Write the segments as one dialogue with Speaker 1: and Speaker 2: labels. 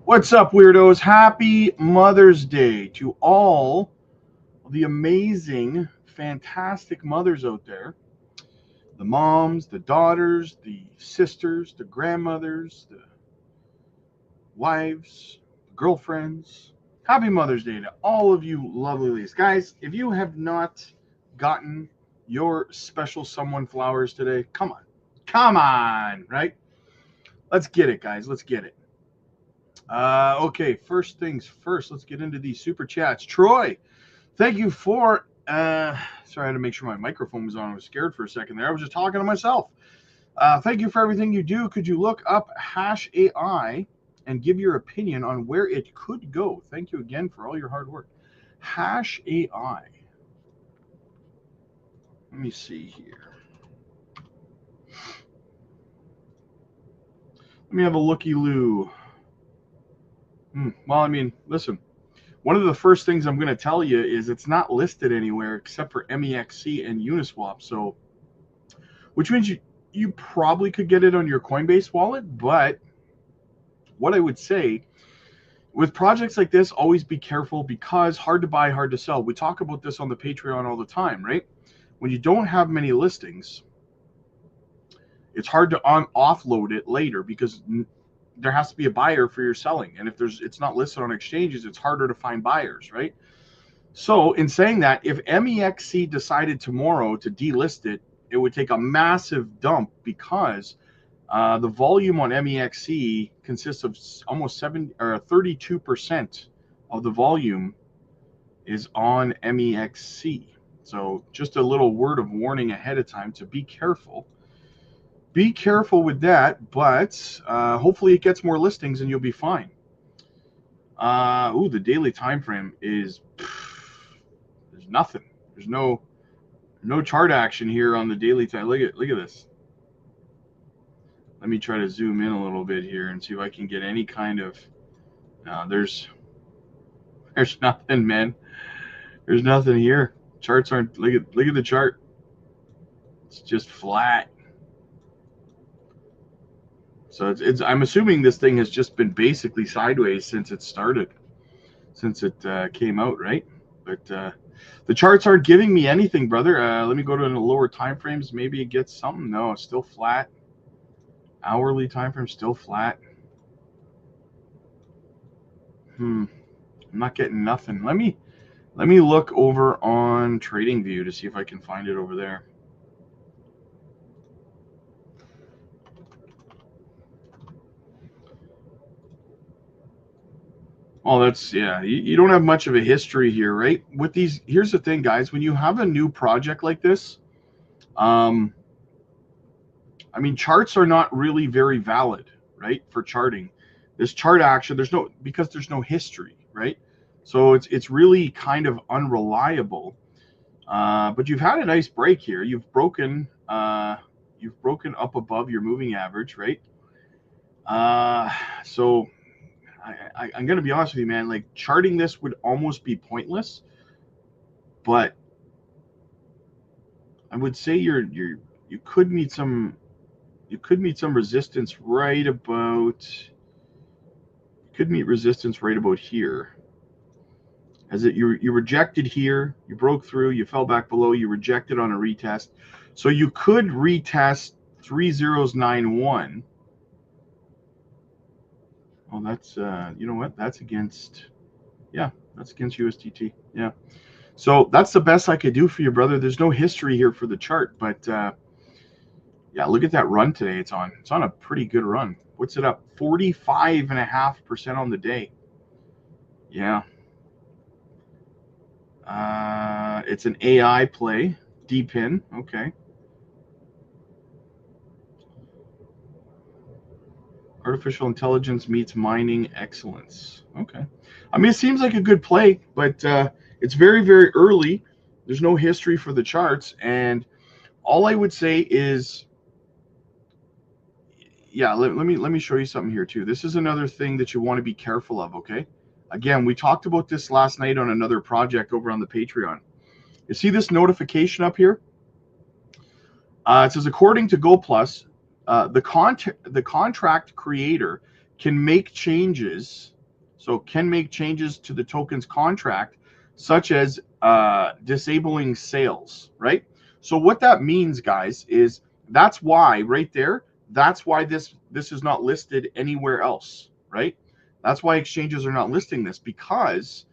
Speaker 1: What's up, weirdos? Happy Mother's Day to all the amazing, fantastic mothers out there. The moms, the daughters, the sisters, the grandmothers, the wives, the girlfriends. Happy Mother's Day to all of you lovely ladies. Guys, if you have not gotten your special someone flowers today, come on. Come on, right? Let's get it, guys. Let's get it. Okay, first things first, let's get into these super chats. Troy, thank you for. Sorry, I had to make sure my microphone was on. I was scared for a second there. I was just talking to myself. Thank you for everything you do. Could you look up Hash AI and give your opinion on where it could go? Thank you again for all your hard work. Hash AI. Let me see here. Let me have a looky-loo. Well, I mean, listen. One of the first things I'm going to tell you is it's not listed anywhere except for MEXC and Uniswap. So, which means you probably could get it on your Coinbase wallet. But what I would say with projects like this, always be careful because hard to buy, hard to sell. We talk about this on the Patreon all the time, right? When you don't have many listings, it's hard to offload it later because there has to be a buyer for your selling, and if it's not listed on exchanges, it's harder to find buyers, right? So in saying that, if MEXC decided tomorrow to delist it, it would take a massive dump because the volume on MEXC consists of almost 32% of the volume is on MEXC. So just a little word of warning ahead of time to be careful. Be careful with that, but hopefully it gets more listings and you'll be fine. The daily time frame is there's nothing. There's no chart action here on the daily time. Look at this. Let me try to zoom in a little bit here and see if I can get any kind of. There's nothing, man. There's nothing here. Charts aren't. Look at the chart. It's just flat. So I'm assuming this thing has just been basically sideways since it started, since it came out, right? But the charts aren't giving me anything, brother. Let me go to the lower time frames. Maybe it gets something. No, it's still flat. Hourly time frame still flat. I'm not getting nothing. Let me look over on TradingView to see if I can find it over there. Oh, that's, yeah, you don't have much of a history here, right? With these, here's the thing, guys. When you have a new project like this, I mean, charts are not really very valid, right, for charting. This chart action, because there's no history, right? So it's really kind of unreliable. But you've had a nice break here. You've broken up above your moving average, right? So I'm going to be honest with you, man. Like, charting this would almost be pointless, but I would say you could meet some resistance right about. You could meet resistance right about here. As you rejected here, you broke through, you fell back below, you rejected on a retest, so you could retest 3091. Well, that's you know what? That's against USDT. Yeah. So that's the best I could do for you, brother. There's no history here for the chart, but yeah, look at that run today. It's on a pretty good run. What's it up? 45.5% on the day. Yeah. It's an AI play. D-pin. Okay. Artificial intelligence meets mining excellence. Okay. I mean, it seems like a good play, but it's very, very early. There's no history for the charts. And all I would say is, yeah, let me show you something here too. This is another thing that you want to be careful of, okay? Again, we talked about this last night on another project over on the Patreon. You see this notification up here? It says, according to GoPlus, the contract creator can make changes. So can make changes to the token's contract, such as disabling sales, right? So what that means, guys, is that's why right there, that's why this is not listed anywhere else, right? That's why exchanges are not listing this, because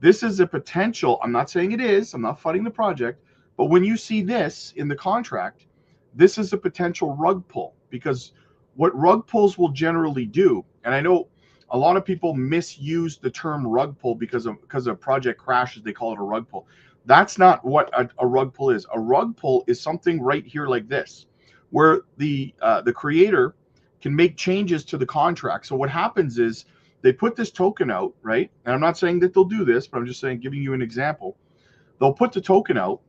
Speaker 1: this is a potential. I'm not saying it is. I'm not fighting the project. But when you see this in the contract, this is a potential rug pull, because what rug pulls will generally do, and I know a lot of people misuse the term rug pull because a project crashes, they call it a rug pull. That's not what a rug pull is. A rug pull is something right here like this, where the creator can make changes to the contract. So what happens is they put this token out, right? And I'm not saying that they'll do this, but I'm just saying, giving you an example. They'll put the token out,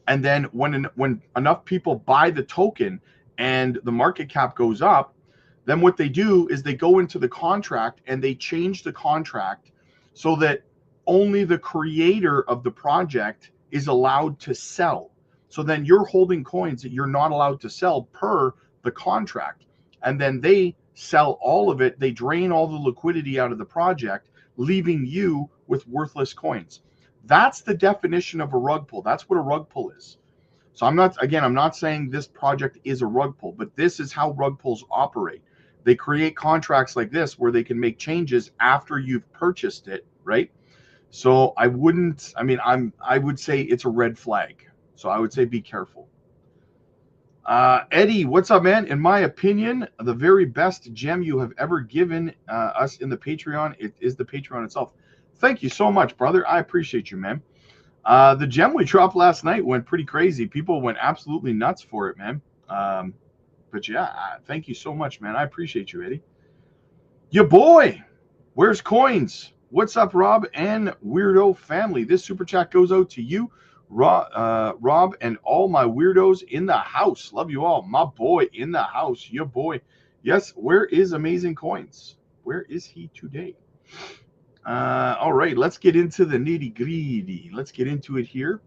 Speaker 1: and then when enough people buy the token and the market cap goes up, then what they do is they go into the contract and they change the contract so that only the creator of the project is allowed to sell. So then you're holding coins that you're not allowed to sell per the contract. And then they sell all of it. They drain all the liquidity out of the project, leaving you with worthless coins. That's the definition of a rug pull. That's what a rug pull is. So I'm not saying this project is a rug pull, but this is how rug pulls operate. They create contracts like this where they can make changes after you've purchased it, right? So I would say it's a red flag. So I would say be careful. Eddie, what's up, man? In my opinion, the very best gem you have ever given us in the Patreon, it is the Patreon itself. Thank you so much, brother. I appreciate you, man. The gem we dropped last night went pretty crazy. People went absolutely nuts for it, man. But yeah, thank you so much, man. I appreciate you, Eddie. Your boy, where's coins? What's up, Rob and Weirdo family? This super chat goes out to you, Rob, and all my weirdos in the house. Love you all. My boy in the house, your boy. Yes, where is Amazing Coins? Where is he today? All right, let's get into the nitty-gritty. Let's get into it here.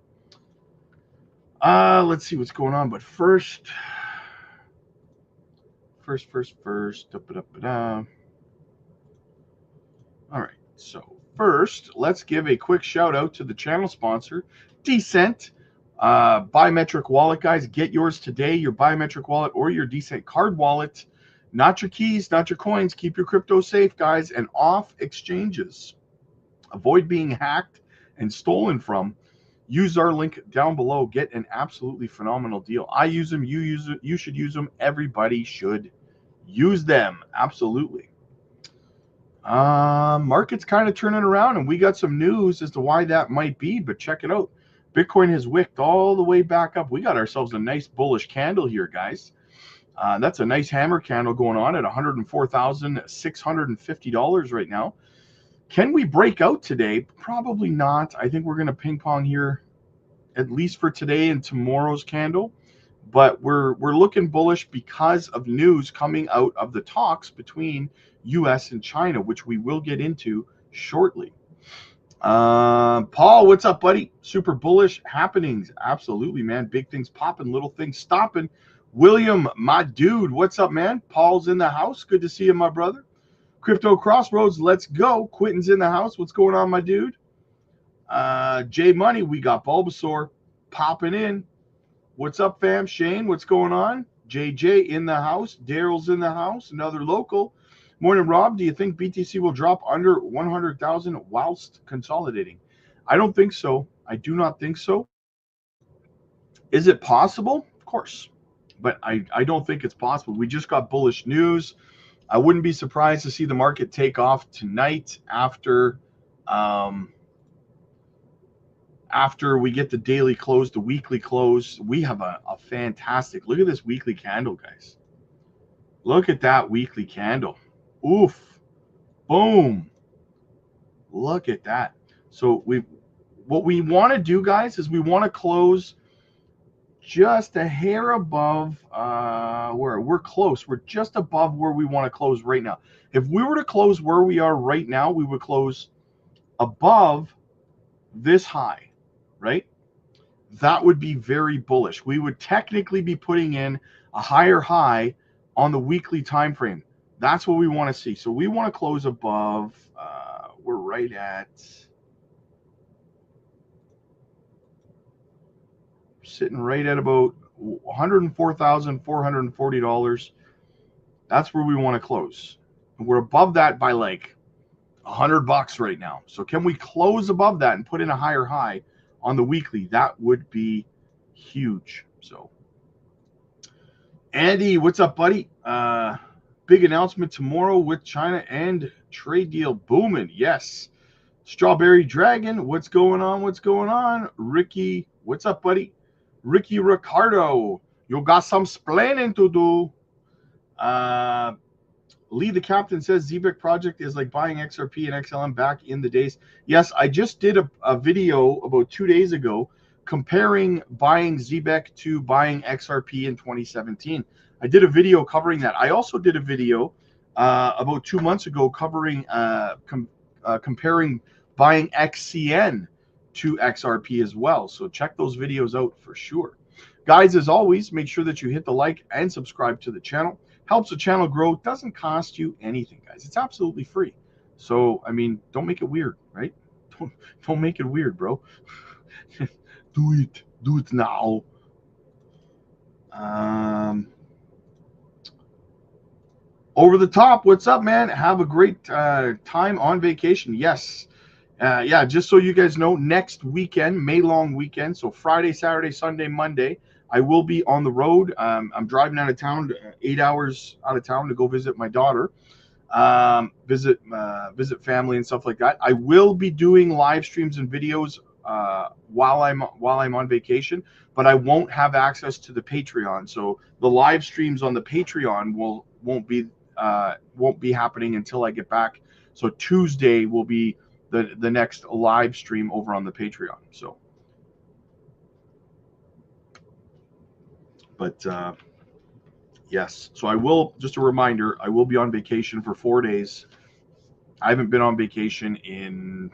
Speaker 1: Let's see what's going on. But first. All right, so first, let's give a quick shout out to the channel sponsor, Decent. Biometric wallet, guys. Get yours today, your biometric wallet or your Decent card wallet. Not your keys, not your coins. Keep your crypto safe, guys, and off exchanges. Avoid being hacked and stolen from. Use our link down below. Get an absolutely phenomenal deal. I use them. You use it. You should use them. Everybody should use them. Absolutely. Market's kind of turning around, and we got some news as to why that might be, but check it out. Bitcoin has wicked all the way back up. We got ourselves a nice bullish candle here, guys. That's a nice hammer candle going on at $104,650 right now. Can we break out today? Probably not. I think we're going to ping pong here, at least for today and tomorrow's candle. But we're looking bullish because of news coming out of the talks between U.S. and China, which we will get into shortly. Paul, what's up, buddy? Super bullish happenings. Absolutely, man. Big things popping, little things stopping. William, my dude, what's up, man? Paul's in the house. Good to see you, my brother. Crypto Crossroads, let's go. Quentin's in the house. What's going on, my dude? J Money, we got Bulbasaur popping in. What's up, fam? Shane, what's going on? JJ in the house. Daryl's in the house. Another local. Morning, Rob. Do you think BTC will drop under 100,000 whilst consolidating? I don't think so. I do not think so. Is it possible? Of course. But I don't think it's possible. We just got bullish news. I wouldn't be surprised to see the market take off tonight after we get the daily close, the weekly close. We have a fantastic, look at this weekly candle, guys. Look at that weekly candle. Oof. Boom. Look at that. So what we want to do, guys, is we want to close just a hair above where we're close. We're just above where we want to close right now. If we were to close where we are right now, we would close above this high, right? That would be very bullish. We would technically be putting in a higher high on the weekly time frame. That's what we want to see. So we want to close above. We're right at sitting right at about $104,440. That's where we want to close. And we're above that by like $100 right now. So can we close above that and put in a higher high on the weekly? That would be huge. So Andy, what's up, buddy? Big announcement tomorrow with China and trade deal booming. Yes. Strawberry Dragon, what's going on? What's going on? Ricky, what's up, buddy? Ricky Ricardo, you got some splaining to do. Lee the Captain says ZBEC project is like buying XRP and XLM back in the days. Yes, I just did a video about 2 days ago comparing buying ZBEC to buying XRP in 2017. I did a video covering that. I also did a video about 2 months ago covering comparing buying XCN to XRP as well. So check those videos out for sure. Guys, as always, make sure that you hit the like and subscribe to the channel. Helps the channel grow. Doesn't cost you anything, guys. It's absolutely free. So, I mean, don't make it weird, right? Don't make it weird, bro. Do it. Do it now. Over the top, what's up, man? Have a great time on vacation. Yes. Yeah, just so you guys know, next weekend, May long weekend, so Friday, Saturday, Sunday, Monday, I will be on the road. I'm driving out of town, 8 hours out of town to go visit my daughter, visit family and stuff like that. I will be doing live streams and videos while I'm on vacation, but I won't have access to the Patreon. So the live streams on the Patreon won't be happening until I get back. So Tuesday will be the next live stream over on the Patreon. So, but yes, so I will, just a reminder, I will be on vacation for 4 days. I haven't been on vacation in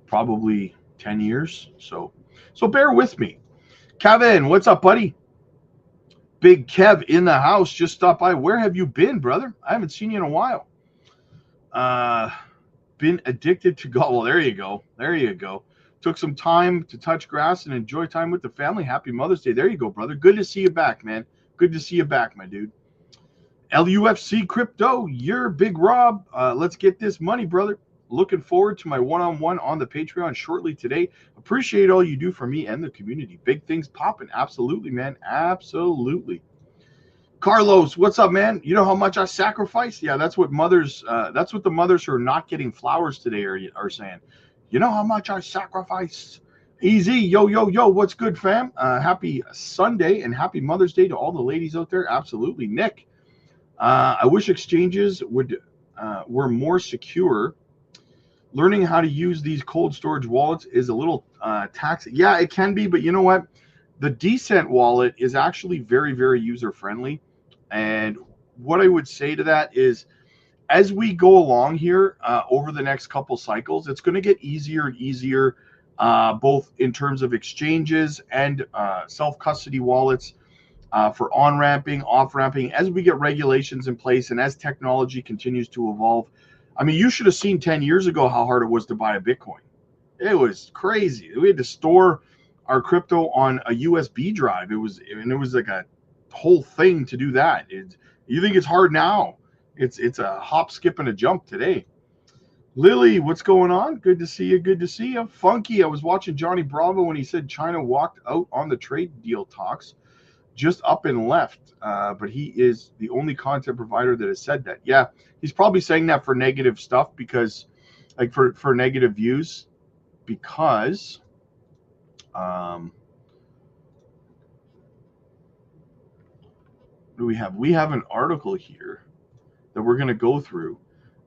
Speaker 1: probably 10 years. So bear with me. Kevin, what's up, buddy? Big Kev in the house, just stopped by. Where have you been, brother? I haven't seen you in a while. Been addicted to golf. Well, there you go. There you go. Took some time to touch grass and enjoy time with the family. Happy Mother's Day. There you go, brother. Good to see you back, man. Good to see you back, my dude. LUFC Crypto, you're Big Rob. Let's get this money, brother. Looking forward to my one-on-one on the Patreon shortly today. Appreciate all you do for me and the community. Big things popping. Absolutely, man. Absolutely. Carlos, what's up, man? You know how much I sacrificed? Yeah, that's what the mothers who are not getting flowers today are saying. You know how much I sacrificed? Easy, yo, what's good, fam? Happy Sunday and happy Mother's Day to all the ladies out there. Absolutely. Nick, I wish exchanges were more secure. Learning how to use these cold storage wallets is a little taxing. Yeah, it can be, but you know what? The Decent wallet is actually very, very user-friendly. And what I would say to that is, as we go along here over the next couple cycles, it's going to get easier and easier, both in terms of exchanges and self-custody wallets for on-ramping, off-ramping, as we get regulations in place and as technology continues to evolve. I mean, you should have seen 10 years ago how hard it was to buy a Bitcoin. It was crazy. We had to store our crypto on a USB drive. It was like a whole thing to do that. You think it's hard now? It's a hop, skip, and a jump today. Lily, what's going on? Good to see you. Good to see you. Funky, I was watching Johnny Bravo when he said China walked out on the trade deal talks, just up and left. But he is the only content provider that has said that. Yeah, he's probably saying that for negative stuff because, like for negative views, because what do we have? We have an article here that we're going to go through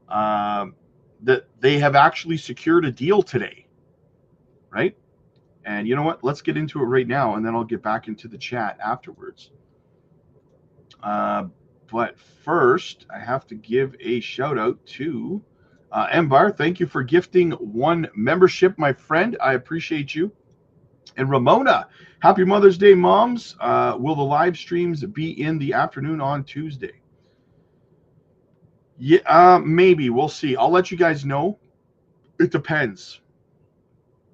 Speaker 1: that they have actually secured a deal today, right? And you know what? Let's get into it right now, and then I'll get back into the chat afterwards. But first, I have to give a shout out to Embar. Thank you for gifting 1 membership, my friend. I appreciate you. And Ramona, happy Mother's Day, moms. Will the live streams be in the afternoon on Tuesday? Yeah, maybe. We'll see. I'll let you guys know. It depends.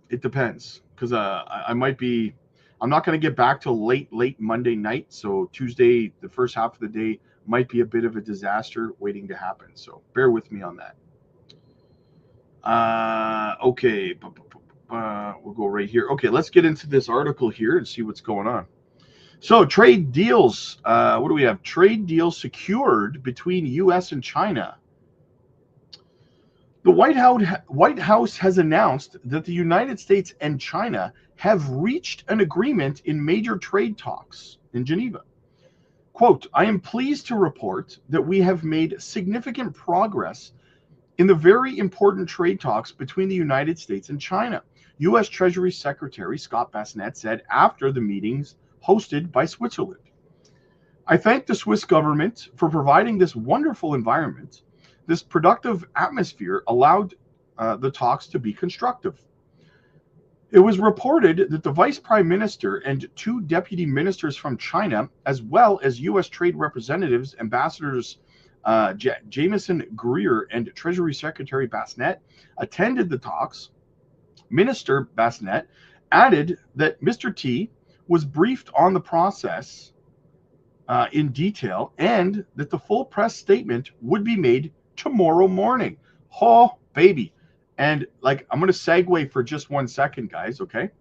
Speaker 1: It depends. Because I might be. I'm not going to get back till late Monday night. So Tuesday, the first half of the day, might be a bit of a disaster waiting to happen. So bear with me on that. Okay. We'll go right here. Okay, let's get into this article here and see what's going on. So trade deals. What do we have? Trade deals secured between U.S. and China. The White House has announced that the United States and China have reached an agreement in major trade talks in Geneva. Quote, I am pleased to report that we have made significant progress in the very important trade talks between the United States and China, U.S. Treasury Secretary Scott Bessent said after the meetings hosted by Switzerland. I thank the Swiss government for providing this wonderful environment. This productive atmosphere allowed the talks to be constructive. It was reported that the Vice Prime Minister and two deputy ministers from China, as well as U.S. trade representatives, Ambassadors Jamieson Greer and Treasury Secretary Bessent, attended the talks. Minister Bessent added that Mr. T was briefed on the process in detail and that the full press statement would be made tomorrow morning. Oh, baby. And I'm going to segue for just 1 second, guys, okay?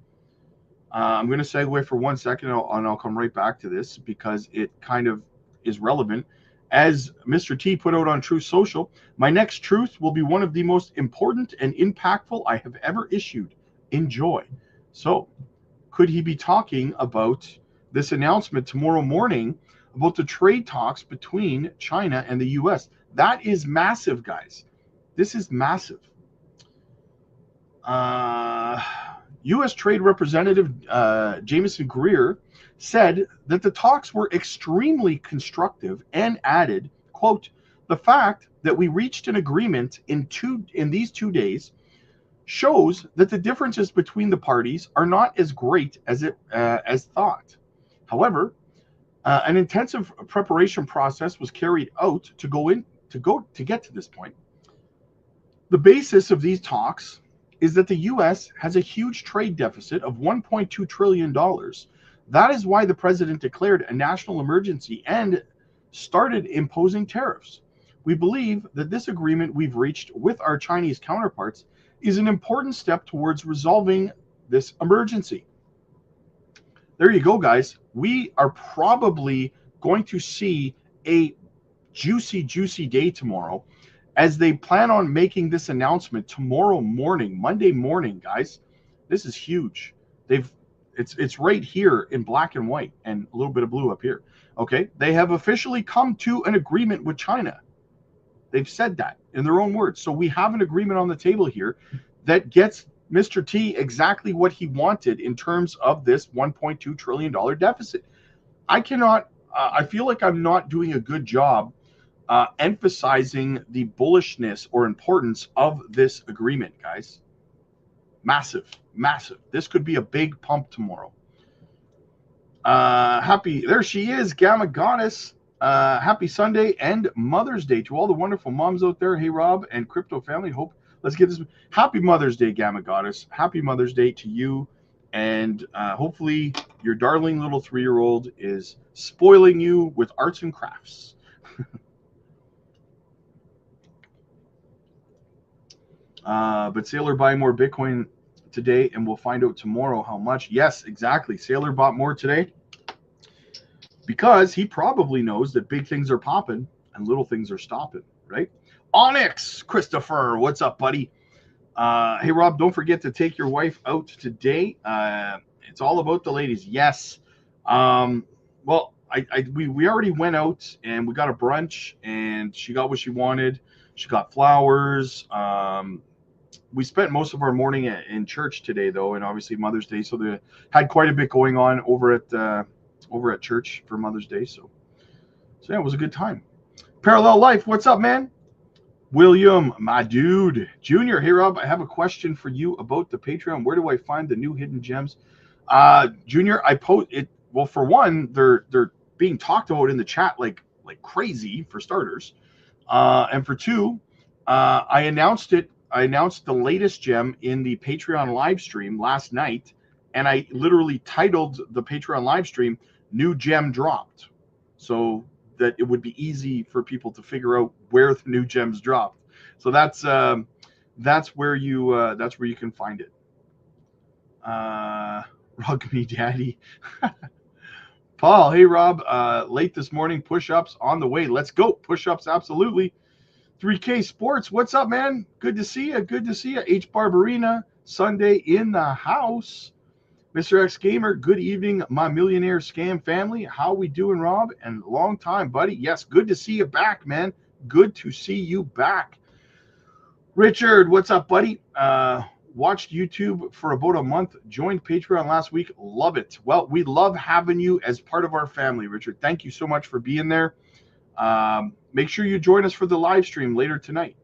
Speaker 1: I'm going to segue for 1 second and I'll come right back to this because it kind of is relevant. As Mr. T put out on Truth Social, my next truth will be one of the most important and impactful I have ever issued. Enjoy. So, could he be talking about this announcement tomorrow morning about the trade talks between China and the U.S.? That is massive, guys. This is massive. U.S. Trade Representative Jamieson Greer said that the talks were extremely constructive and added, quote, the fact that we reached an agreement in these 2 days shows that the differences between the parties are not as great as thought. However, an intensive preparation process was carried out to get to this point. The basis of these talks is that the U.S. has a huge trade deficit of $1.2 trillion. That is why the president declared a national emergency and started imposing tariffs. We believe that this agreement we've reached with our Chinese counterparts is an important step towards resolving this emergency. There you go, guys. We are probably going to see a juicy day tomorrow as they plan on making this announcement tomorrow morning, Monday morning, guys. This is huge. It's right here in black and white and a little bit of blue up here. Okay, they have officially come to an agreement with China. They've said that in their own words. So we have an agreement on the table here that gets Mr. T exactly what he wanted in terms of this $1.2 trillion deficit. I feel like I'm not doing a good job emphasizing the bullishness or importance of this agreement, guys. Massive. This could be a big pump tomorrow. There she is, Gamma Goddess. Happy Sunday and Mother's Day to all the wonderful moms out there. Hey, Rob and Crypto family. Let's get this. Happy Mother's Day, Gamma Goddess. Happy Mother's Day to you. And hopefully your darling little 3-year-old is spoiling you with arts and crafts. But Sailor buy more Bitcoin today and we'll find out tomorrow how much. Yes, exactly. Sailor bought more today because he probably knows that big things are popping and little things are stopping, right? Onyx, Christopher, what's up, buddy? Hey, Rob, don't forget to take your wife out today. It's all about the ladies. Yes. Well, we already went out and we got a brunch and she got what she wanted. She got flowers. We spent most of our morning in church today, though, and obviously Mother's Day. So they had quite a bit going on over at church for Mother's Day. So yeah, it was a good time. Parallel Life, what's up, man? William, my dude. Junior, hey, Rob, I have a question for you about the Patreon. Where do I find the new hidden gems? Junior, I post it. Well, for one, they're being talked about in the chat like crazy for starters. And for two, I announced it. I announced the latest gem in the Patreon live stream last night, and I literally titled the Patreon live stream "New Gem Dropped," so that it would be easy for people to figure out where the new gems dropped. So that's where you can find it. Rug me, daddy. Paul, hey Rob, late this morning, push-ups on the way. Let's go. Push-ups, absolutely. 3K Sports, what's up, man? Good to see you. Good to see you. H Barbarina, Sunday in the house. Mr. X Gamer, good evening, my millionaire scam family. How we doing, Rob? And long time, buddy. Yes, good to see you back, man. Good to see you back. Richard, what's up, buddy? Watched YouTube for about a month, joined Patreon last week. Love it. Well, we love having you as part of our family, Richard. Thank you so much for being there. Make sure you join us for the live stream later tonight.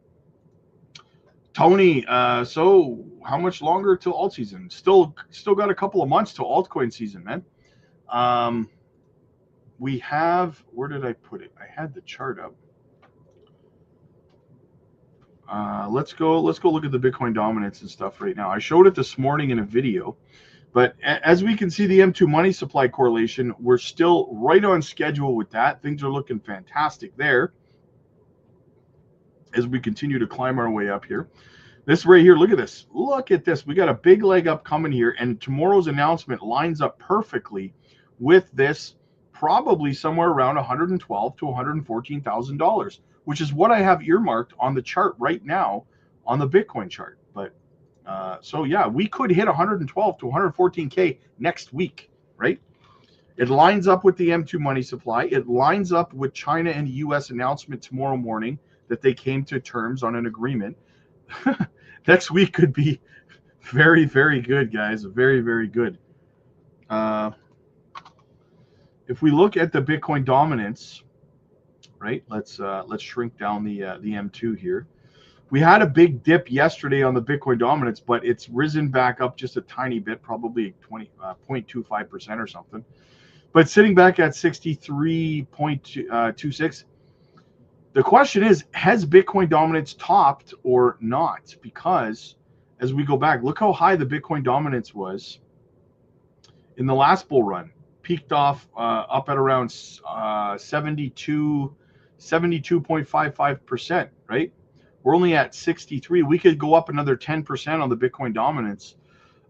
Speaker 1: Tony, so how much longer till alt season? Still got a couple of months till altcoin season, man. We have, where did I put it? I had the chart up. Let's go look at the Bitcoin dominance and stuff right now. I showed it this morning in a video, but as we can see, the M2 money supply correlation, we're still right on schedule with that. Things are looking fantastic there as we continue to climb our way up here. This right here, look at this. Look at this. We got a big leg up coming here, and tomorrow's announcement lines up perfectly with this, probably somewhere around $112,000 to $114,000, which is what I have earmarked on the chart right now on the Bitcoin chart. But so yeah, we could hit 112 to 114K next week, right? It lines up with the M2 money supply. It lines up with China and US announcement tomorrow morning that they came to terms on an agreement. Next week could be very, very good, guys. Very, very good. If we look at the Bitcoin dominance, right? Let's shrink down the M2 here. We had a big dip yesterday on the Bitcoin dominance, but it's risen back up just a tiny bit, probably 0.25% or something. But sitting back at 63.26. The question is, has Bitcoin dominance topped or not? Because as we go back, look how high the Bitcoin dominance was in the last bull run. Peaked off up at around 72.55%, right? We're only at 63. We could go up another 10% on the Bitcoin dominance,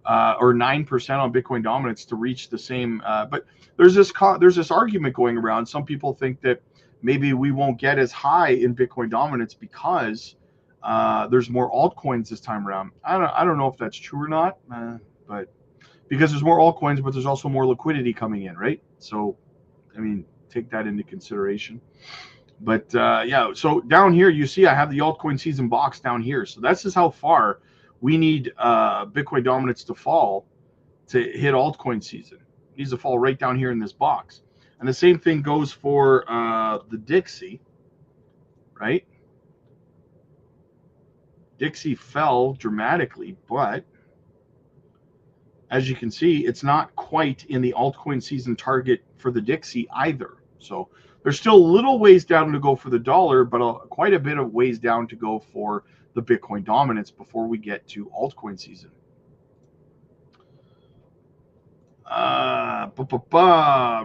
Speaker 1: or 9% on Bitcoin dominance to reach the same. But there's this argument going around. Some people think that maybe we won't get as high in Bitcoin dominance because there's more altcoins this time around. I don't know if that's true or not, but because there's more altcoins, but there's also more liquidity coming in, right? So, I mean, take that into consideration. But yeah, so down here, you see I have the altcoin season box down here. So that's just how far we need Bitcoin dominance to fall to hit altcoin season. It needs to fall right down here in this box. And the same thing goes for the Dixie, right? Dixie fell dramatically, but as you can see, it's not quite in the altcoin season target for the Dixie either. So there's still a little ways down to go for the dollar, but quite a bit of ways down to go for the Bitcoin dominance before we get to altcoin season.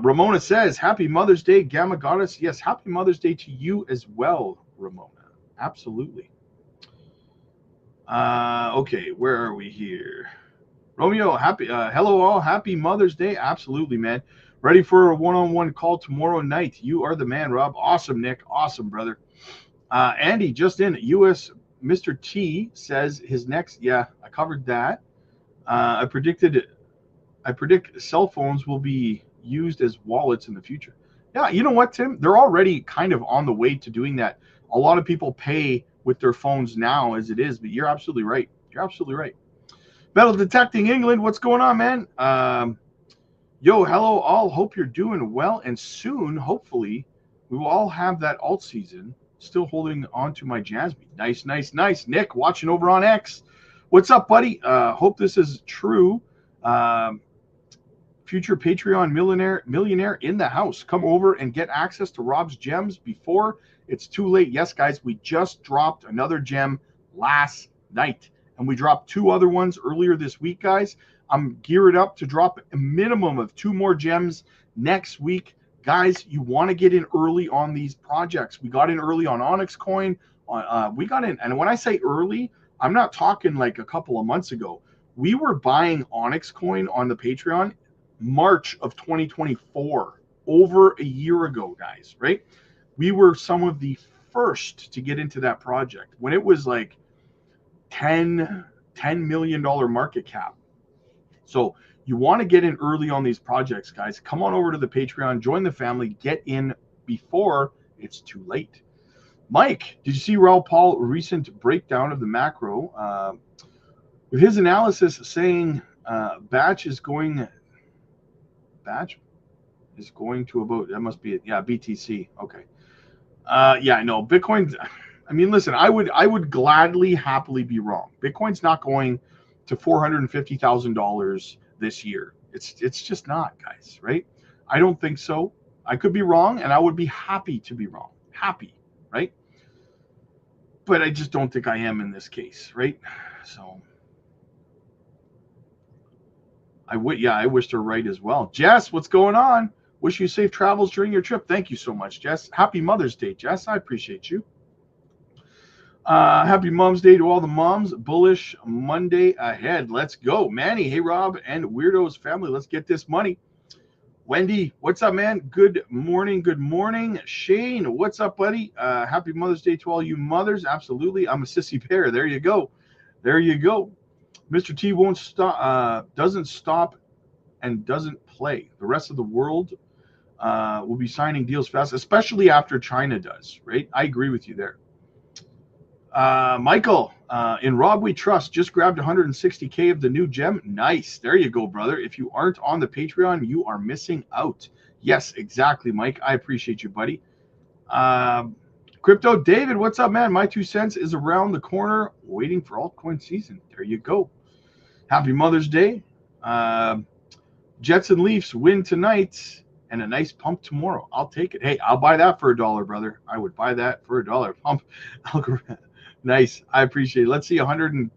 Speaker 1: Ramona says, happy Mother's Day, Gamma Goddess. Yes, happy Mother's Day to you as well, Ramona. Absolutely. Okay, where are we here? Romeo, hello all, happy Mother's Day. Absolutely, man. Ready for a one-on-one call tomorrow night. You are the man, Rob. Awesome, Nick. Awesome, brother. Andy, just in, US Mr. T says his next, yeah, I covered that. I predict cell phones will be used as wallets in the future. Yeah, you know what, Tim? They're already kind of on the way to doing that. A lot of people pay with their phones now as it is, but you're absolutely right. You're absolutely right. Metal Detecting England, what's going on, man? Yo, hello all. Hope you're doing well, and soon, hopefully, we will all have that alt season. Still holding on to my Jasmine. Nice, nice, nice. Nick, watching over on X. What's up, buddy? Hope this is true. future Patreon millionaire in the house. Come over and get access to Rob's gems before it's too late. Yes, guys, we just dropped another gem last night, and we dropped 2 other ones earlier this week, guys. I'm geared up to drop a minimum of 2 more gems next week. Guys, you want to get in early on these projects. We got in early on Onyx Coin. We got in, and when I say early, I'm not talking like a couple of months ago. We were buying Onyx Coin on the Patreon March of 2024, over a year ago, guys, right? We were some of the first to get into that project when it was like $10 million market cap. So you want to get in early on these projects, guys. Come on over to the Patreon, join the family, get in before it's too late. Mike, did you see Raul Paul's recent breakdown of the macro? With his analysis saying batch is going to about, that must be it. Yeah, BTC. Okay. Yeah, no, Bitcoin. I mean, listen, I would gladly, happily be wrong. Bitcoin's not going to $450,000 this year. It's just not, guys, right? I don't think so. I could be wrong, and I would be happy to be wrong. Happy, right? But I just don't think I am in this case, right? So I wish her right as well. Jess, what's going on? Wish you safe travels during your trip. Thank you so much, Jess. Happy Mother's Day, Jess. I appreciate you. Happy Mom's Day to all the moms. Bullish Monday ahead. Let's go. Manny, hey, Rob, and Weirdos family. Let's get this money. Wendy, what's up, man? Good morning. Good morning. Shane, what's up, buddy? Happy Mother's Day to all you mothers. Absolutely. I'm a sissy bear. There you go. There you go. Mr. T won't stop, doesn't stop and doesn't play. The rest of the world will be signing deals fast, especially after China does, right? I agree with you there. Michael, in Rob We Trust, just grabbed 160K of the new gem. Nice. There you go, brother. If you aren't on the Patreon, you are missing out. Yes, exactly, Mike. I appreciate you, buddy. Crypto David, what's up, man? My 2 cents is around the corner, waiting for altcoin season. There you go. Happy Mother's Day. Jets and Leafs win tonight and a nice pump tomorrow. I'll take it. Hey, I'll buy that for $1, brother. I would buy that for $1. Pump. Nice. I appreciate it. Let's see 110K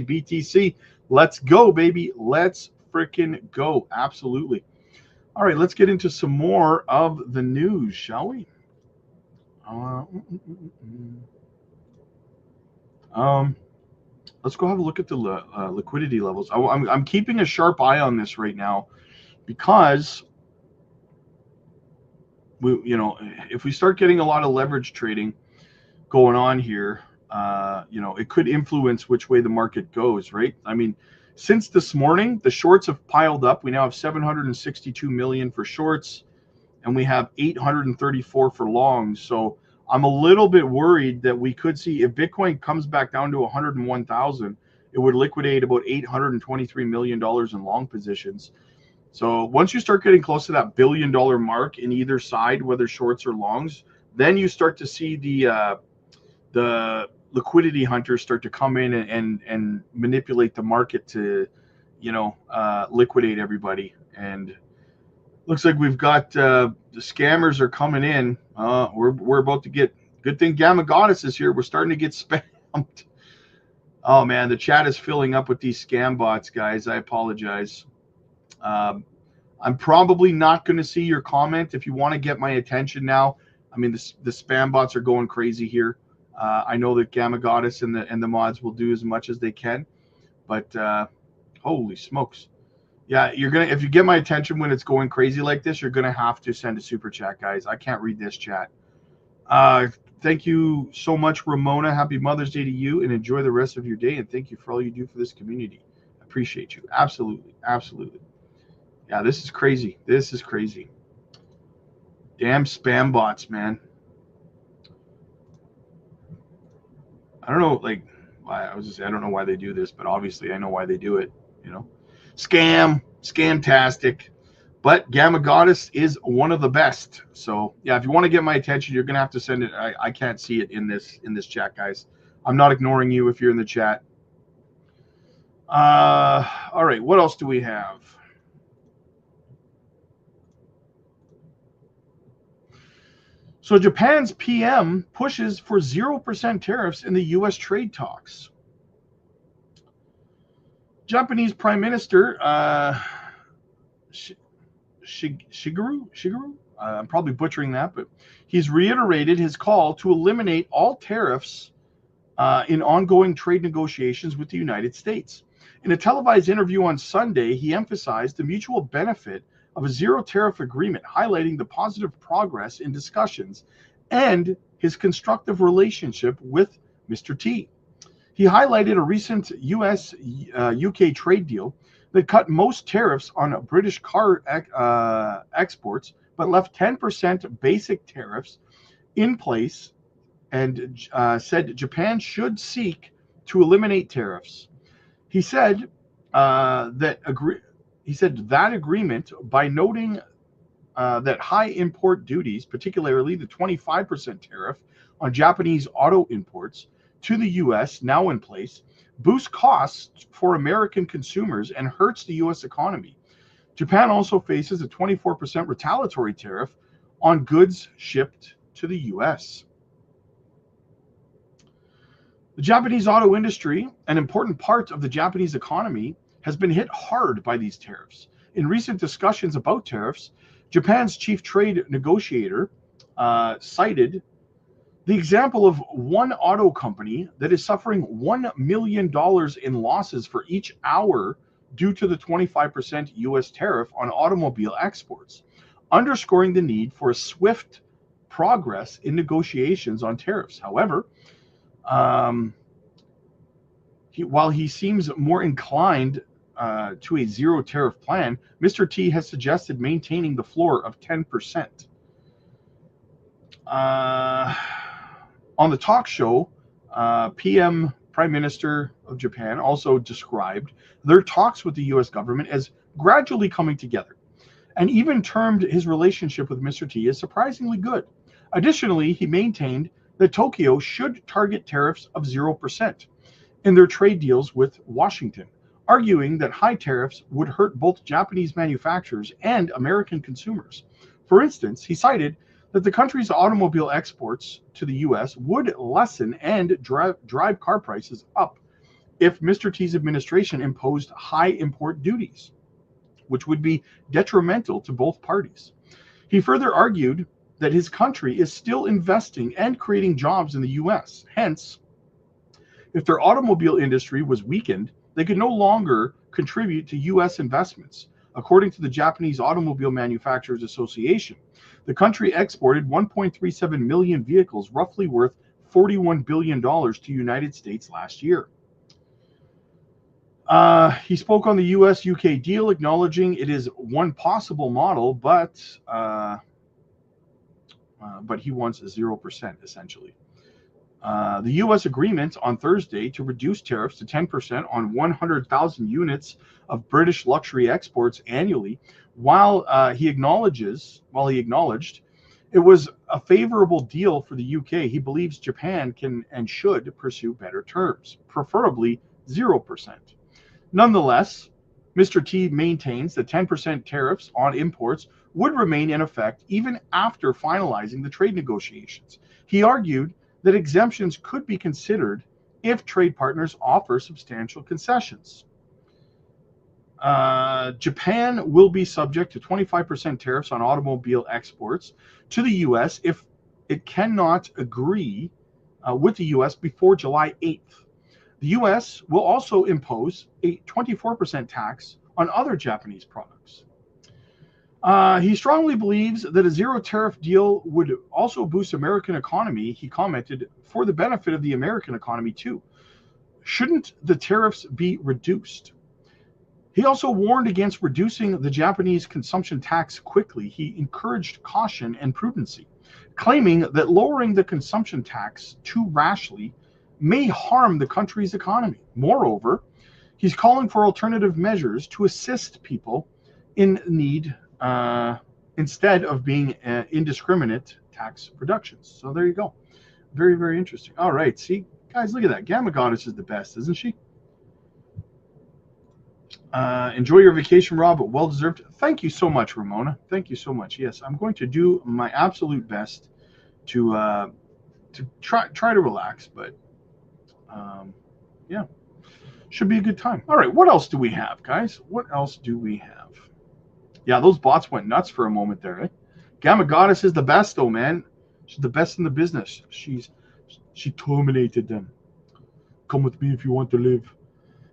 Speaker 1: BTC. Let's go, baby. Let's freaking go. Absolutely. All right, let's get into some more of the news, shall we? Let's go have a look at the liquidity levels. I'm keeping a sharp eye on this right now because if we start getting a lot of leverage trading going on here, it could influence which way the market goes, right? I mean, since this morning, the shorts have piled up. We now have 762 million for shorts, and we have 834 for longs. So I'm a little bit worried that we could see, if Bitcoin comes back down to 101,000, it would liquidate about $823 million in long positions. So once you start getting close to that $1 billion mark in either side, whether shorts or longs, then you start to see the liquidity hunters start to come in and manipulate the market to, liquidate everybody. And looks like we've got the scammers are coming in. We're about to get, good thing Gamma Goddess is here. We're starting to get spammed. Oh man, the chat is filling up with these scam bots, guys. I apologize. I'm probably not going to see your comment if you want to get my attention now. I mean, the spam bots are going crazy here. I know that Gamma Goddess and the mods will do as much as they can, but holy smokes. Yeah, if you get my attention when it's going crazy like this, you're gonna have to send a super chat, guys. I can't read this chat. Thank you so much, Ramona. Happy Mother's Day to you, and enjoy the rest of your day. And thank you for all you do for this community. I appreciate you. Absolutely, absolutely. Yeah, this is crazy. This is crazy. Damn spam bots, man. I don't know, like, I don't know why they do this, but obviously I know why they do it. Scamtastic. But Gamma Goddess is one of the best. So yeah, if you want to get my attention, you're gonna have to send it. I can't see it in this chat, guys. I'm not ignoring you if you're in the chat. All right, what else do we have? So Japan's PM pushes for 0% tariffs in the U.S. trade talks. Japanese Prime Minister Shigeru, I'm probably butchering that, but he's reiterated his call to eliminate all tariffs in ongoing trade negotiations with the United States. In a televised interview on Sunday, he emphasized the mutual benefit of a zero tariff agreement, highlighting the positive progress in discussions and his constructive relationship with Mr. T. He highlighted a recent US UK trade deal that cut most tariffs on British car exports, but left 10% basic tariffs in place, and said Japan should seek to eliminate tariffs. He said that agreement, by noting that high import duties, particularly the 25% tariff on Japanese auto imports to the U.S. now in place, boosts costs for American consumers and hurts the U.S. economy. Japan also faces a 24% retaliatory tariff on goods shipped to the U.S. The Japanese auto industry, an important part of the Japanese economy, has been hit hard by these tariffs. In recent discussions about tariffs, Japan's chief trade negotiator cited the example of one auto company that is suffering $1 million in losses for each hour due to the 25% U.S. tariff on automobile exports, underscoring the need for a swift progress in negotiations on tariffs. However, while he seems more inclined to a zero tariff plan, Mr. T has suggested maintaining the floor of 10%. On the talk show, PM Prime Minister of Japan also described their talks with the U.S. government as gradually coming together, and even termed his relationship with Mr. T as surprisingly good. Additionally, he maintained that Tokyo should target tariffs of 0% in their trade deals with Washington, arguing that high tariffs would hurt both Japanese manufacturers and American consumers. For instance, he cited that the country's automobile exports to the U.S. would lessen and drive car prices up if Mr. T's administration imposed high import duties, which would be detrimental to both parties. He further argued that his country is still investing and creating jobs in the U.S. Hence, if their automobile industry was weakened, they could no longer contribute to U.S. investments. According to the Japanese Automobile Manufacturers Association, the country exported 1.37 million vehicles, roughly worth $41 billion to the United States last year. He spoke on the U.S.-UK deal, acknowledging it is one possible model, but he wants 0%, essentially. The U.S. agreement on Thursday to reduce tariffs to 10% on 100,000 units of British luxury exports annually, while he acknowledged it was a favorable deal for the UK, he believes Japan can and should pursue better terms, preferably 0%. Nonetheless, Mr. T maintains that 10% tariffs on imports would remain in effect even after finalizing the trade negotiations. He argued that exemptions could be considered if trade partners offer substantial concessions. Japan will be subject to 25% tariffs on automobile exports to the U.S. if it cannot agree with the U.S. before July 8th. The U.S. will also impose a 24% tax on other Japanese products. He strongly believes that a zero tariff deal would also boost American economy. He commented, for the benefit of the American economy too. Shouldn't the tariffs be reduced? He also warned against reducing the Japanese consumption tax quickly. He encouraged caution and prudency, claiming that lowering the consumption tax too rashly may harm the country's economy. Moreover, he's calling for alternative measures to assist people in need instead of being indiscriminate tax reductions. So there you go. Very, very interesting. All right. See, guys, look at that. Gamma Goddess is the best, isn't she? Enjoy your vacation, Rob. Well deserved. Thank you so much, Ramona. Thank you so much. Yes, I'm going to do my absolute best to try to relax. But yeah, should be a good time. All right, what else do we have, guys? What else do we have? Yeah, those bots went nuts for a moment there, eh? Gamma Goddess is the best, though, man. She's the best in the business. She terminated them. Come with me if you want to live.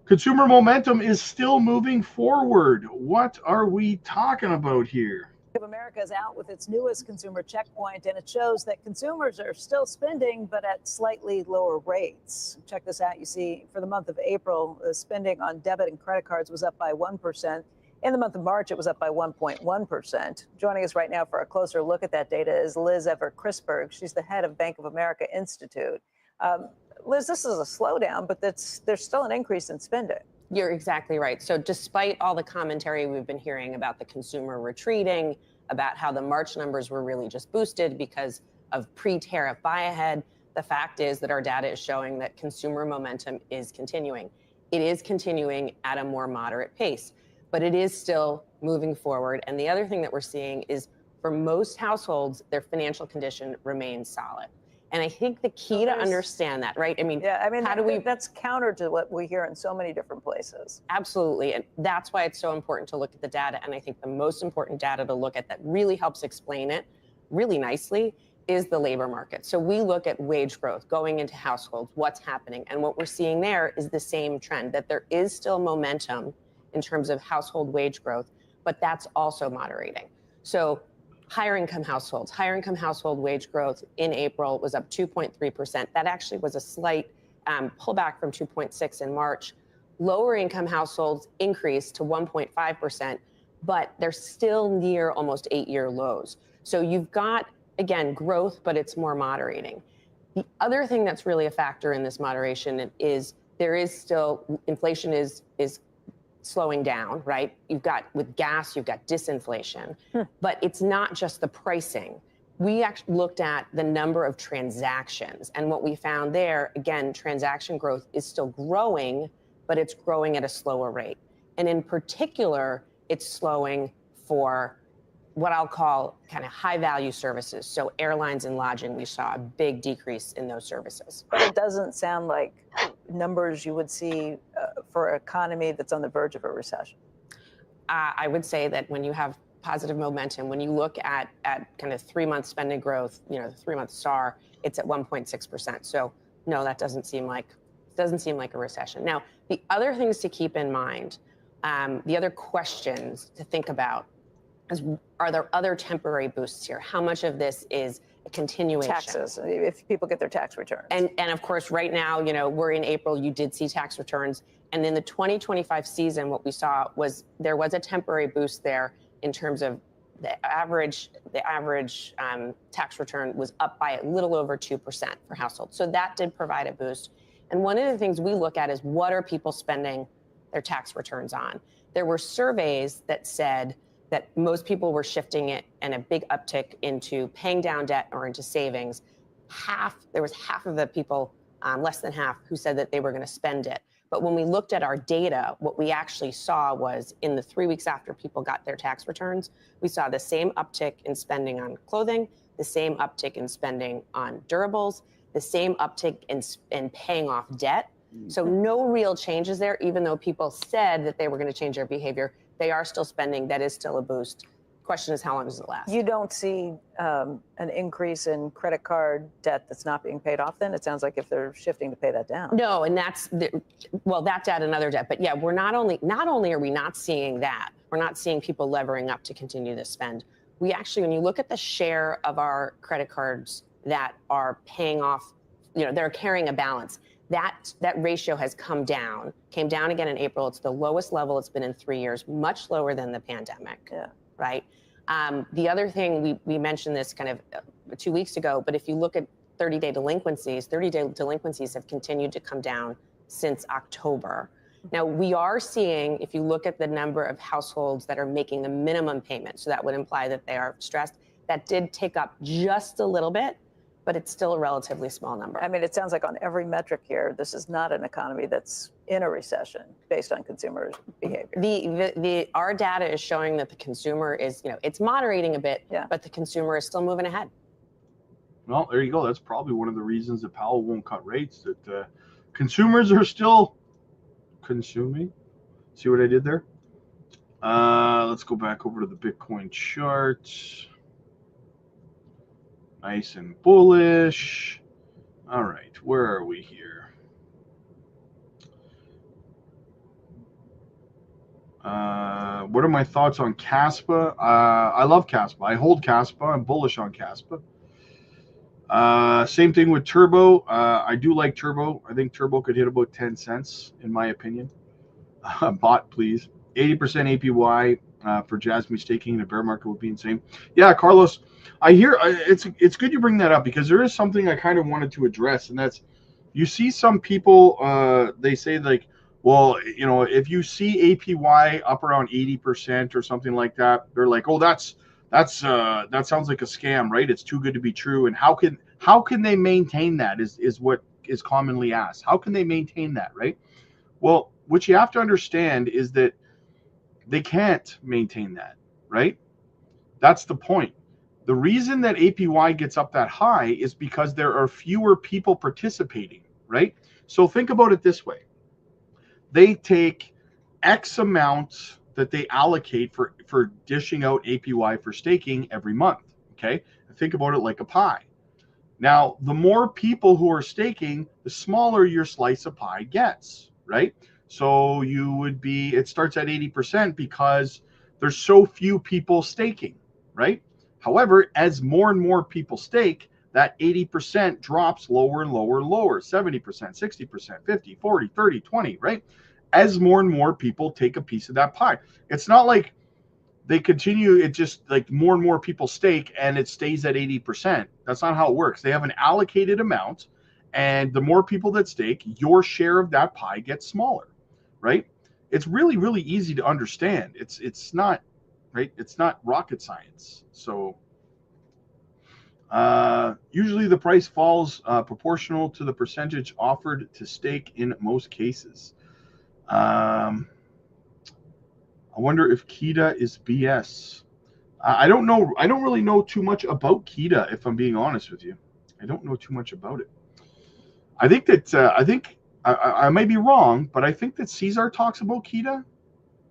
Speaker 1: Consumer momentum is still moving forward. What are we talking about here?
Speaker 2: America is out with its newest consumer checkpoint, and it shows that consumers are still spending, but at slightly lower rates. Check this out. You see, for the month of April, the spending on debit and credit cards was up by 1%. In the month of March, it was up by 1.1%. Joining us right now for a closer look at that data is Liz Everett-Chrisberg. She's the head of Bank of America Institute. Liz, this is a slowdown, but there's still an increase in spending.
Speaker 3: You're exactly right. So despite all the commentary we've been hearing about the consumer retreating, about how the March numbers were really just boosted because of pre-tariff buy-ahead, the fact is that our data is showing that consumer momentum is continuing. It is continuing at a more moderate pace, but it is still moving forward. And the other thing that we're seeing is for most households, their financial condition remains solid. And I think the key to understand that, right?
Speaker 2: How do we? That's counter to what we hear in so many different places.
Speaker 3: Absolutely. And that's why it's so important to look at the data. And I think the most important data to look at that really helps explain it really nicely is the labor market. So we look at wage growth going into households, what's happening. And what we're seeing there is the same trend, that there is still momentum in terms of household wage growth, but that's also moderating. So higher income household wage growth in April was up 2.3%. That actually was a slight pullback from 2.6 in March. Lower income households increased to 1.5%, but they're still near almost 8-year lows. So you've got, again, growth, but it's more moderating. The other thing that's really a factor in this moderation is there is still, inflation is slowing down, right? You've got, with gas, you've got disinflation, but it's not just the pricing. We actually looked at the number of transactions, and what we found there, again, transaction growth is still growing, but it's growing at a slower rate. And in particular, it's slowing for what I'll call kind of high value services. So airlines and lodging, we saw a big decrease in those services.
Speaker 2: But it doesn't sound like numbers you would see for an economy that's on the verge of a recession.
Speaker 3: I would say that when you have positive momentum, when you look at kind of 3-month spending growth, the 3-month SAR, it's at 1.6%. So no, that doesn't seem like a recession. Now, the other things to keep in mind, the other questions to think about is, are there other temporary boosts here? How much of this is a continuation?
Speaker 2: Taxes, if people get their tax returns.
Speaker 3: And of course, right now, we're in April, you did see tax returns. And in the 2025 season, what we saw was there was a temporary boost there in terms of the average tax return was up by a little over 2% for households. So that did provide a boost. And one of the things we look at is, what are people spending their tax returns on? There were surveys that said that most people were shifting it, and a big uptick into paying down debt or into savings. There was half of the people, less than half, who said that they were going to spend it. But when we looked at our data, what we actually saw was, in the 3 weeks after people got their tax returns, we saw the same uptick in spending on clothing, the same uptick in spending on durables, the same uptick in paying off debt. So no real changes there, even though people said that they were going to change their behavior. They are still spending. That is still a boost. Question is, how long does it last?
Speaker 2: You don't see an increase in credit card debt that's not being paid off then? It sounds like if they're shifting to pay that down.
Speaker 3: No, and that's that debt and other debt. But yeah, we're not only are we not seeing that, we're not seeing people levering up to continue to spend. We actually, when you look at the share of our credit cards that are paying off, they're carrying a balance, that ratio has came down again in April. It's the lowest level it's been in 3 years, much lower than the pandemic.
Speaker 2: Yeah.
Speaker 3: Right. The other thing, we mentioned this kind of 2 weeks ago, but if you look at 30-day delinquencies have continued to come down since October. Now, we are seeing, if you look at the number of households that are making the minimum payment, so that would imply that they are stressed, that did tick up just a little bit, but it's still a relatively small number.
Speaker 2: I mean, it sounds like on every metric here, this is not an economy that's in a recession based on consumer behavior.
Speaker 3: Our data is showing that the consumer is, it's moderating a bit,
Speaker 2: yeah,
Speaker 3: but the consumer is still moving ahead.
Speaker 1: Well, there you go. That's probably one of the reasons that Powell won't cut rates. That consumers are still consuming. See what I did there? Let's go back over to the Bitcoin chart. Nice and bullish. All right, where are we here? What are my thoughts on Caspa? I love Caspa. I hold Caspa. I'm bullish on Caspa. Same thing with Turbo. I do like Turbo. I think Turbo could hit about 10 cents, in my opinion. Bot, please. 80% APY for Jasmine staking in a bear market would be insane. Yeah, Carlos, I hear it's good you bring that up because there is something I kind of wanted to address, and that's you see some people they say like, well, you know, if you see APY up around 80% or something like that, they're like, oh, that sounds like a scam, right? It's too good to be true. And how can they maintain that is what is commonly asked. How can they maintain that, right? Well, what you have to understand is that they can't maintain that, right? That's the point. The reason that APY gets up that high is because there are fewer people participating, right? So think about it this way. They take X amount that they allocate for dishing out APY for staking every month, okay? Think about it like a pie. Now, the more people who are staking, the smaller your slice of pie gets, right? So it starts at 80% because there's so few people staking, right? However, as more and more people stake, that 80% drops lower and lower and lower, 70%, 60%, 50, 40, 30, 20, right? As more and more people take a piece of that pie. It's not like they continue, it just like more and more people stake and it stays at 80%. That's not how it works. They have an allocated amount, and the more people that stake, your share of that pie gets smaller, right? It's really, really easy to understand. It's not, right? It's not rocket science. So usually the price falls proportional to the percentage offered to stake in most cases. I wonder if Kita is BS. I don't know. I don't really know too much about Kita, if I'm being honest with you. I don't know too much about it. I think that I might be wrong, but I think that Caesar talks about Kita.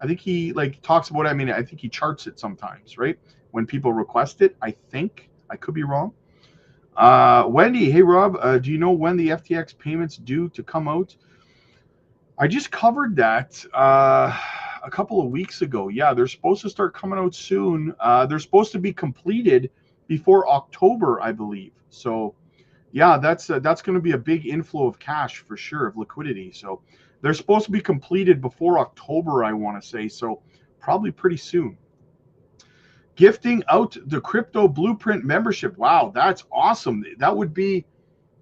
Speaker 1: I think he like talks about it. I mean, I think he charts it sometimes, right? When people request it. I think I could be wrong. Wendy, hey Rob, do you know when the FTX payments due to come out? I just covered that a couple of weeks ago. Yeah, they're supposed to start coming out soon. They're supposed to be completed before October, I believe. So, yeah, that's going to be a big inflow of cash for sure, of liquidity. So, they're supposed to be completed before October, I want to say. So, probably pretty soon. Gifting out the Crypto Blueprint membership. Wow, that's awesome. That would be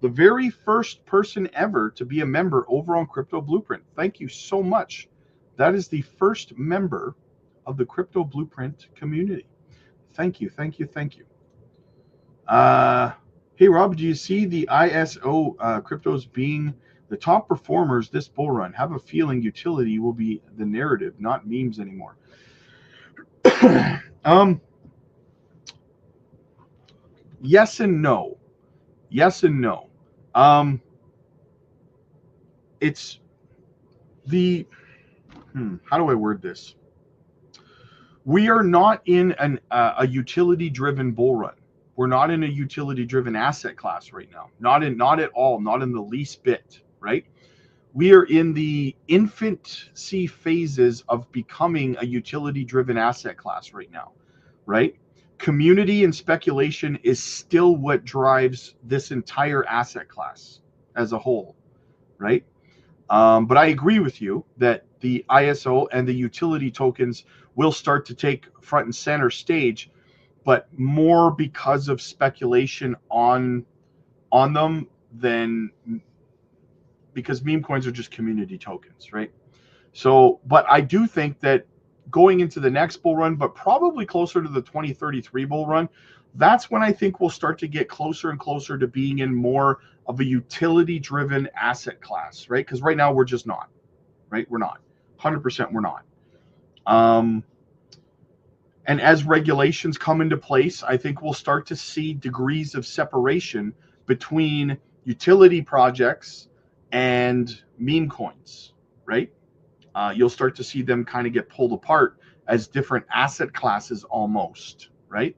Speaker 1: the very first person ever to be a member over on Crypto Blueprint. Thank you so much. That is the first member of the Crypto Blueprint community. Thank you, thank you, thank you. Hey, Rob, do you see the ISO cryptos being the top performers this bull run? Have a feeling utility will be the narrative, not memes anymore. Yes and no. Yes and no. It's the how do I word this? We are not in a utility-driven bull run. We're not in a utility-driven asset class right now. Not at all. Not in the least bit. Right? We are in the infancy phases of becoming a utility-driven asset class right now. Right? Community and speculation is still what drives this entire asset class as a whole. Right? But I agree with you that the ISO and the utility tokens will start to take front and center stage, but more because of speculation on them than because meme coins are just community tokens, right? So, but I do think that going into the next bull run, but probably closer to the 2033 bull run, that's when I think we'll start to get closer and closer to being in more of a utility driven asset class, right? Because right now we're just not, right? We're not. 100% we're not. And as regulations come into place, I think we'll start to see degrees of separation between utility projects and meme coins, right? You'll start to see them kind of get pulled apart as different asset classes almost, right?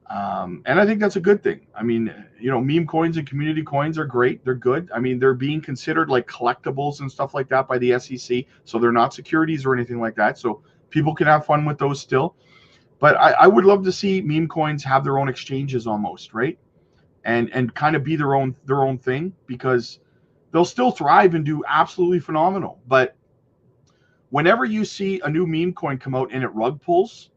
Speaker 1: And I think that's a good thing. I mean, meme coins and community coins are great. They're good. I mean, they're being considered like collectibles and stuff like that by the SEC. So they're not securities or anything like that. So people can have fun with those still. But I would love to see meme coins have their own exchanges almost, right? And kind of be their own thing, because they'll still thrive and do absolutely phenomenal. But whenever you see a new meme coin come out and it rug pulls,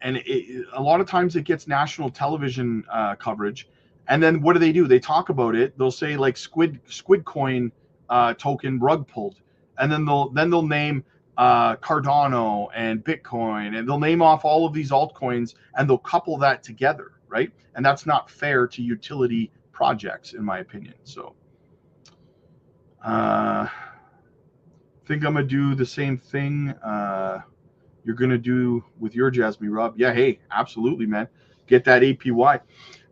Speaker 1: and a lot of times it gets national television coverage, and then what do? They talk about it. They'll say like Squid Coin token rug pulled, and then they'll name Cardano and Bitcoin, and they'll name off all of these altcoins, and they'll couple that together, right? And that's not fair to utility projects, in my opinion. So I think I'm gonna do the same thing you're going to do with your Jasmine, Rob. Yeah, hey, absolutely, man. Get that APY.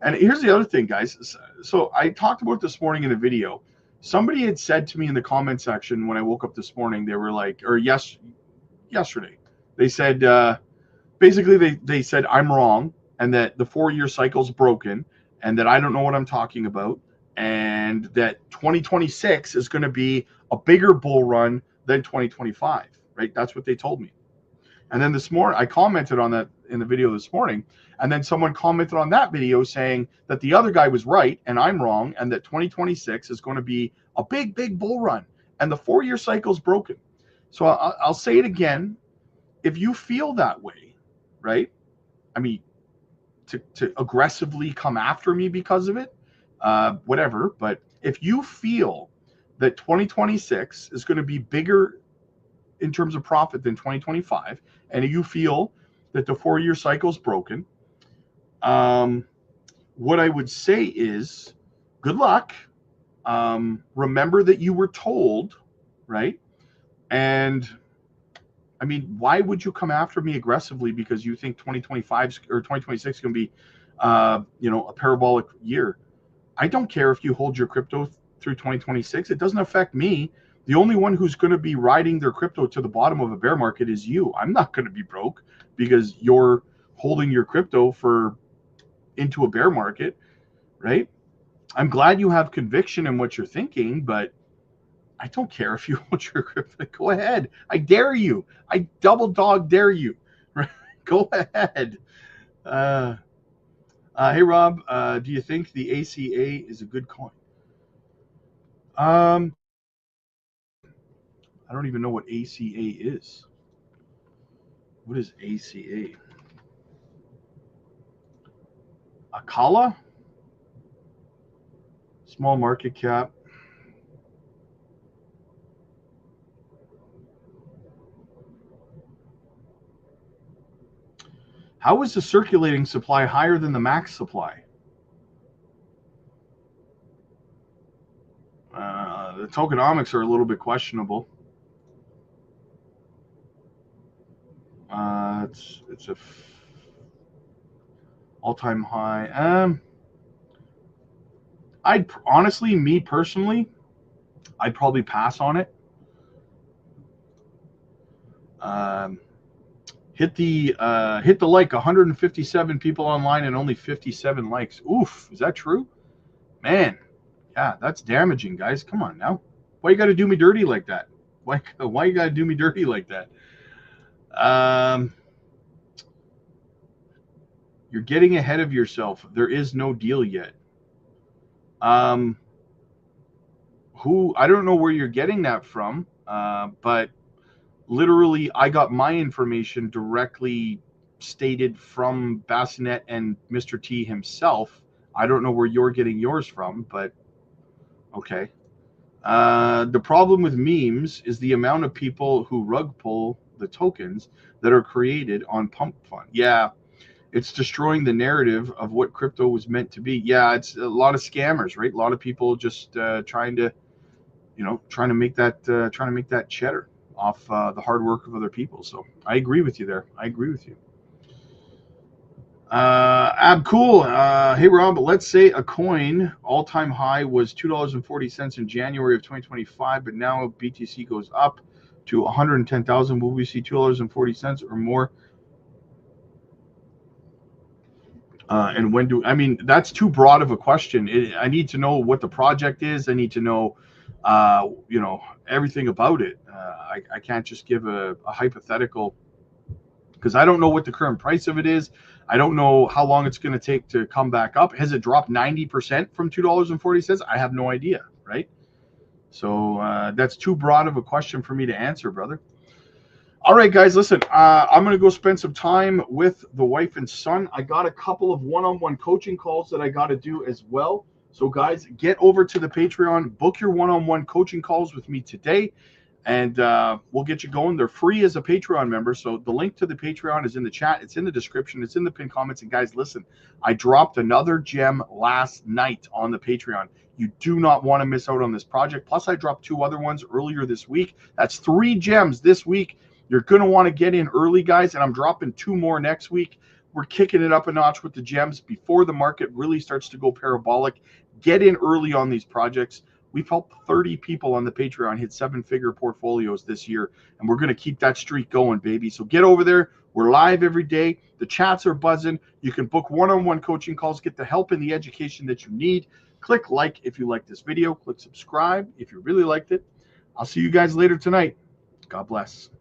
Speaker 1: And here's the other thing, guys. So I talked about this morning in a video. Somebody had said to me in the comment section when I woke up this morning, they were like, or yesterday, they said, basically they said I'm wrong, and that the 4-year cycle is broken, and that I don't know what I'm talking about, and that 2026 is going to be a bigger bull run than 2025, right? That's what they told me. And then this morning, I commented on that in the video this morning. And then someone commented on that video saying that the other guy was right and I'm wrong, and that 2026 is going to be a big, big bull run. And the 4-year cycle is broken. So I'll say it again. If you feel that way, right? I mean, to aggressively come after me because of it, whatever. But if you feel that 2026 is going to be bigger in terms of profit than 2025, and you feel that the 4-year cycle is broken, what I would say is good luck. Remember that you were told, right? And I mean, why would you come after me aggressively because you think 2025 or 2026 is going to be a parabolic year? I don't care if you hold your crypto through 2026. It doesn't affect me. The only one who's going to be riding their crypto to the bottom of a bear market is you. I'm not going to be broke because you're holding your crypto into a bear market, right? I'm glad you have conviction in what you're thinking, but I don't care if you hold your crypto. Go ahead. I dare you. I double dog dare you. Right? Go ahead. Hey, Rob, do you think the ACA is a good coin? I don't even know what ACA is. What is ACA? Akala? Small market cap. How is the circulating supply higher than the max supply? The tokenomics are a little bit questionable. It's a all-time high. I'd honestly, me personally, I'd probably pass on it. Hit the like 157 people online and only 57 likes. Oof, is that true? Man, yeah, that's damaging, guys. Come on now. Why you got to do me dirty like that? Why you got to do me dirty like that? You're getting ahead of yourself. There is no deal yet. I don't know where you're getting that from, but literally I got my information directly stated from Bassinet and Mr. T himself. I don't know where you're getting yours from, but okay. The problem with memes is the amount of people who rug pull the tokens that are created on Pump Fund. Yeah, it's destroying the narrative of what crypto was meant to be. Yeah, it's a lot of scammers, right? A lot of people just trying to make that cheddar off the hard work of other people. So I agree with you there. I agree with you. Cool. Hey Rob, let's say a coin all-time high was $2.40 in January of 2025, but now BTC goes up to 110,000. Will we see $2.40 or more? And when do I mean that's too broad of a question. I need to know what the project is. I need to know, everything about it. I can't just give a hypothetical because I don't know what the current price of it is. I don't know how long it's going to take to come back up. Has it dropped 90% from $2.40? I have no idea, right? So that's too broad of a question for me to answer, brother. All right, guys, listen, I'm going to go spend some time with the wife and son. I got a couple of one-on-one coaching calls that I got to do as well. So, guys, get over to the Patreon, book your one-on-one coaching calls with me today, and we'll get you going. They're free as a Patreon member. So the link to the Patreon is in the chat. It's in the description. It's in the pinned comments. And, guys, listen, I dropped another gem last night on the Patreon. You do not want to miss out on this project. Plus, I dropped 2 other ones earlier this week. That's 3 gems this week. You're going to want to get in early, guys, and I'm dropping 2 more next week. We're kicking it up a notch with the gems before the market really starts to go parabolic. Get in early on these projects. We've helped 30 people on the Patreon hit 7-figure portfolios this year, and we're going to keep that streak going, baby. So get over there. We're live every day. The chats are buzzing. You can book one-on-one coaching calls, get the help and the education that you need. Click like if you like this video. Click subscribe if you really liked it. I'll see you guys later tonight. God bless.